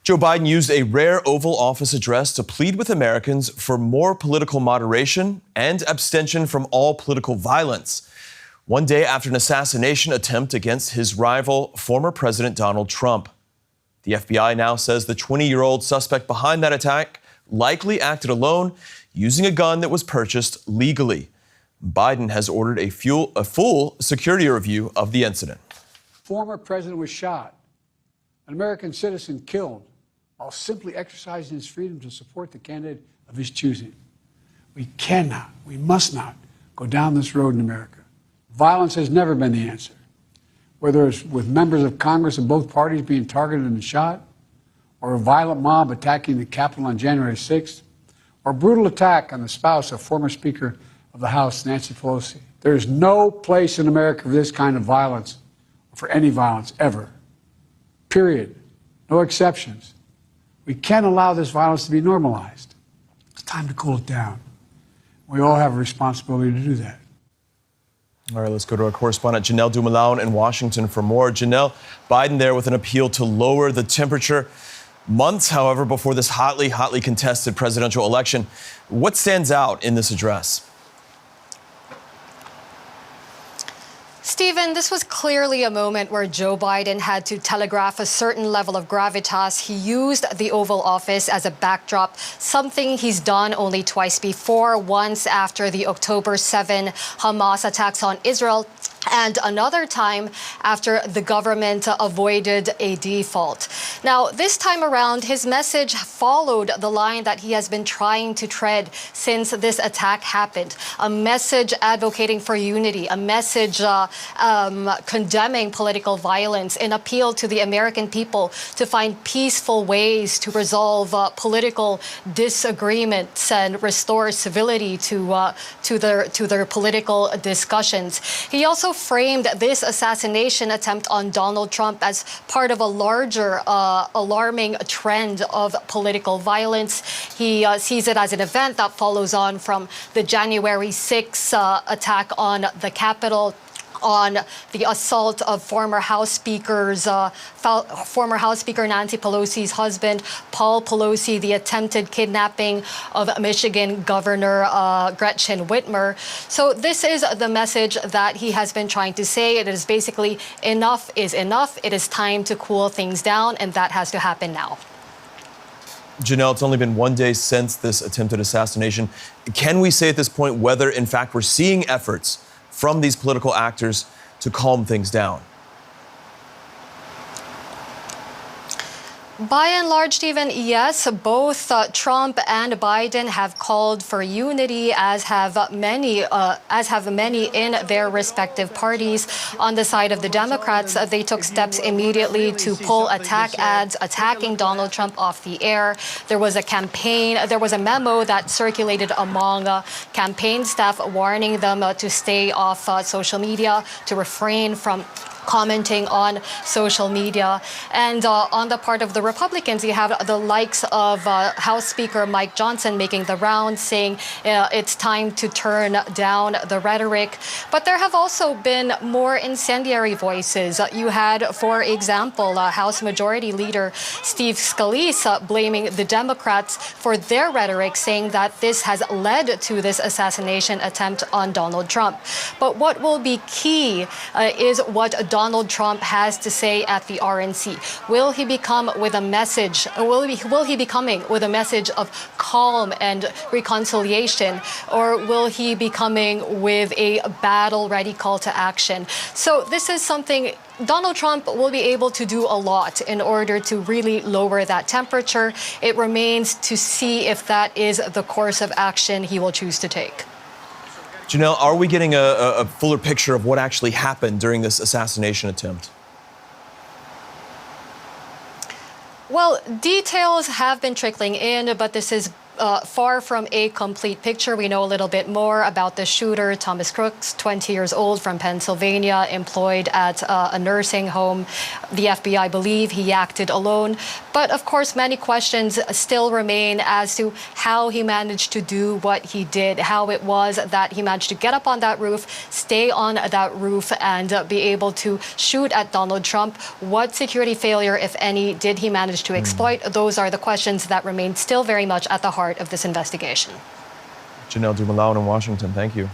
Joe Biden used a rare Oval Office address to plead with Americans for more political moderation and abstention from all political violence. One day after an assassination attempt against his rival, former President Donald Trump. The FBI now says the 20-year-old suspect behind that attack likely acted alone, using a gun that was purchased legally. Biden has ordered a full security review of the incident. Former president was shot, an American citizen killed, while simply exercising his freedom to support the candidate of his choosing. We cannot, we must not go down this road in America. Violence has never been the answer. Whether it's with members of Congress of both parties being targeted and shot, or a violent mob attacking the Capitol on January 6th, or a brutal attack on the spouse of former Speaker of the House, Nancy Pelosi. There is no place in America for this kind of violence, or for any violence ever. Period. No exceptions. We can't allow this violence to be normalized. It's time to cool it down. We all have a responsibility to do that. All right, let's go to our correspondent Janelle Dumalaon in Washington for more. Janelle, Biden there with an appeal to lower the temperature. Months, however, before this hotly contested presidential election. What stands out in this address? Stephen, this was clearly a moment where Joe Biden had to telegraph a certain level of gravitas. He used the Oval Office as a backdrop, something he's done only twice before, once after the October 7 Hamas attacks on Israel, and another time after the government avoided a default. Now, this time around, his message followed the line that he has been trying to tread since this attack happened. A message advocating for unity, a message condemning political violence, an appeal to the American people to find peaceful ways to resolve political disagreements and restore civility to their political discussions. He also framed this assassination attempt on Donald Trump as part of a larger alarming trend of political violence. He sees it as an event that follows on from the January 6th attack on the Capitol, on the assault of former House Speaker Nancy Pelosi's husband, Paul Pelosi, the attempted kidnapping of Michigan Governor Gretchen Whitmer. So this is the message that he has been trying to say. It is basically enough is enough. It is time to cool things down, and that has to happen now. Janelle, it's only been one day since this attempted assassination. Can we say at this point whether, in fact, we're seeing efforts from these political actors to calm things down? By and large, Stephen, yes, both Trump and Biden have called for unity, as have many in their respective parties. On the side of the Democrats, they took steps immediately to pull attack ads attacking Donald Trump off the air. There was a memo that circulated among campaign staff warning them to stay off social media, to refrain from commenting on social media. And on the part of the Republicans, you have the likes of House Speaker Mike Johnson making the rounds, saying it's time to turn down the rhetoric. But there have also been more incendiary voices. You had, for example, House Majority Leader Steve Scalise blaming the Democrats for their rhetoric, saying that this has led to this assassination attempt on Donald Trump. But what will be key is what Donald Trump has to say at the RNC. Will he become with a message? Will he be coming with a message of calm and reconciliation, or will he be coming with a battle-ready call to action? So this is something Donald Trump will be able to do a lot in order to really lower that temperature. It remains to see if that is the course of action he will choose to take. Janelle, are we getting a fuller picture of what actually happened during this assassination attempt? Well, details have been trickling in, but this is far from a complete picture. We know a little bit more about the shooter, Thomas Crooks, 20 years old from Pennsylvania, employed at a nursing home. The FBI believe he acted alone. But of course, many questions still remain as to how he managed to do what he did, how it was that he managed to get up on that roof, stay on that roof, and be able to shoot at Donald Trump. What security failure, if any, did he manage to exploit? Those are the questions that remain still very much at the heart of this investigation. Janelle Dumalaon in Washington, thank you.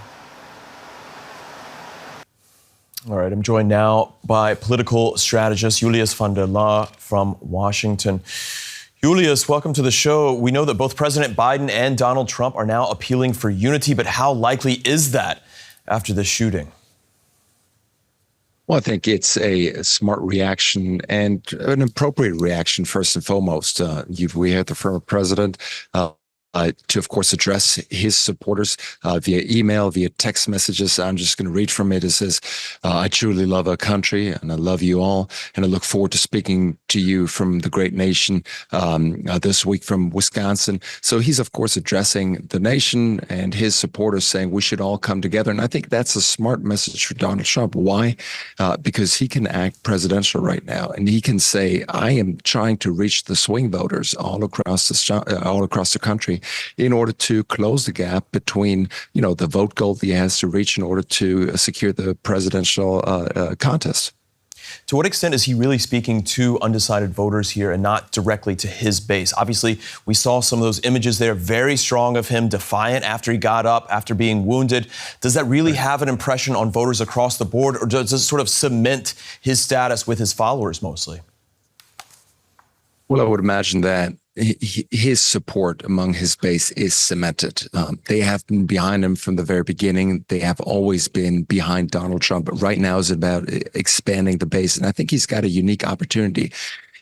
All right, I'm joined now by political strategist Julius van der Laar from Washington. Julius, welcome to the show. We know that both President Biden and Donald Trump are now appealing for unity, but how likely is that after the shooting? Well, I think it's a smart reaction and an appropriate reaction, first and foremost. We had the former president to, of course, address his supporters via email, via text messages. I'm just going to read from it. It says, I truly love our country and I love you all. And I look forward to speaking to you from the great nation this week from Wisconsin. So he's, of course, addressing the nation and his supporters, saying we should all come together. And I think that's a smart message for Donald Trump. Why? Because he can act presidential right now. And he can say, I am trying to reach the swing voters all across the country in order to close the gap between, the vote goal that he has to reach in order to secure the presidential contest. To what extent is he really speaking to undecided voters here and not directly to his base? Obviously, we saw some of those images there, very strong of him, defiant after he got up, after being wounded. Does that really have an impression on voters across the board, or does it sort of cement his status with his followers mostly? Well, I would imagine that his support among his base is cemented. They have been behind him from the very beginning. They have always been behind Donald Trump. But right now is about expanding the base. And I think he's got a unique opportunity.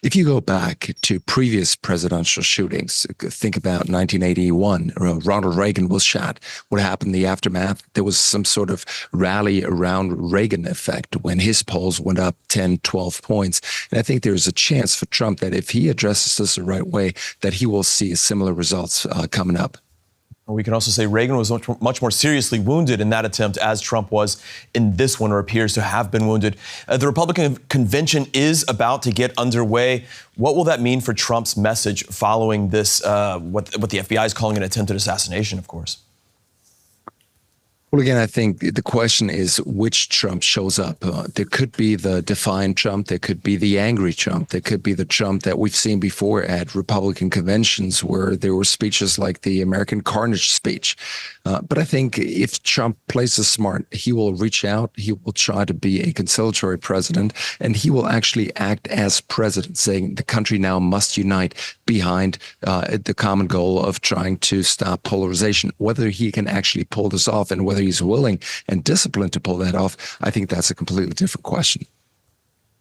If you go back to previous presidential shootings, think about 1981, Ronald Reagan was shot. What happened in the aftermath? There was some sort of rally around Reagan effect when his polls went up 10, 12 points. And I think there's a chance for Trump that if he addresses this the right way, that he will see similar results coming up. We can also say Reagan was much more seriously wounded in that attempt as Trump was in this one, or appears to have been wounded. The Republican convention is about to get underway. What will that mean for Trump's message following this, what the FBI is calling an attempted assassination, of course? Well, again, I think the question is which Trump shows up. There could be the defiant Trump. There could be the angry Trump. There could be the Trump that we've seen before at Republican conventions where there were speeches like the American Carnage speech. But I think if Trump plays this smart, he will reach out. He will try to be a conciliatory president, and he will actually act as president, saying the country now must unite behind the common goal of trying to stop polarization. Whether he can actually pull this off and whether he's willing and disciplined to pull that off, I think that's a completely different question.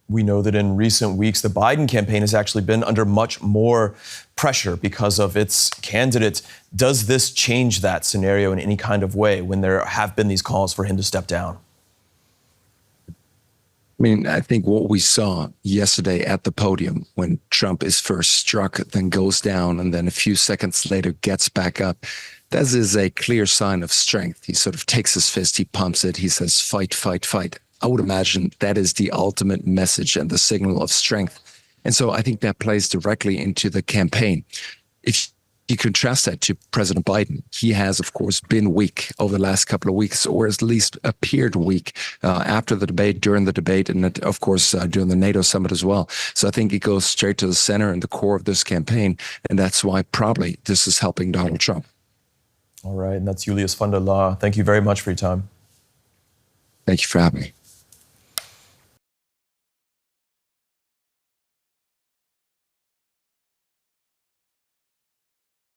We know that in recent weeks, the Biden campaign has actually been under much more pressure because of its candidate. Does this change that scenario in any kind of way when there have been these calls for him to step down? I mean, I think what we saw yesterday at the podium when Trump is first struck, then goes down, and then a few seconds later gets back up, that is a clear sign of strength. He sort of takes his fist, he pumps it, he says, fight, fight, fight. I would imagine that is the ultimate message and the signal of strength. And so I think that plays directly into the campaign. If you contrast that to President Biden, he has, of course, been weak over the last couple of weeks, or at least appeared weak after the debate, during the debate, and of course, during the NATO summit as well. So I think it goes straight to the center and the core of this campaign. And that's why probably this is helping Donald Trump. All right. And that's Julius van der Laar. Thank you very much for your time. Thank you for having me.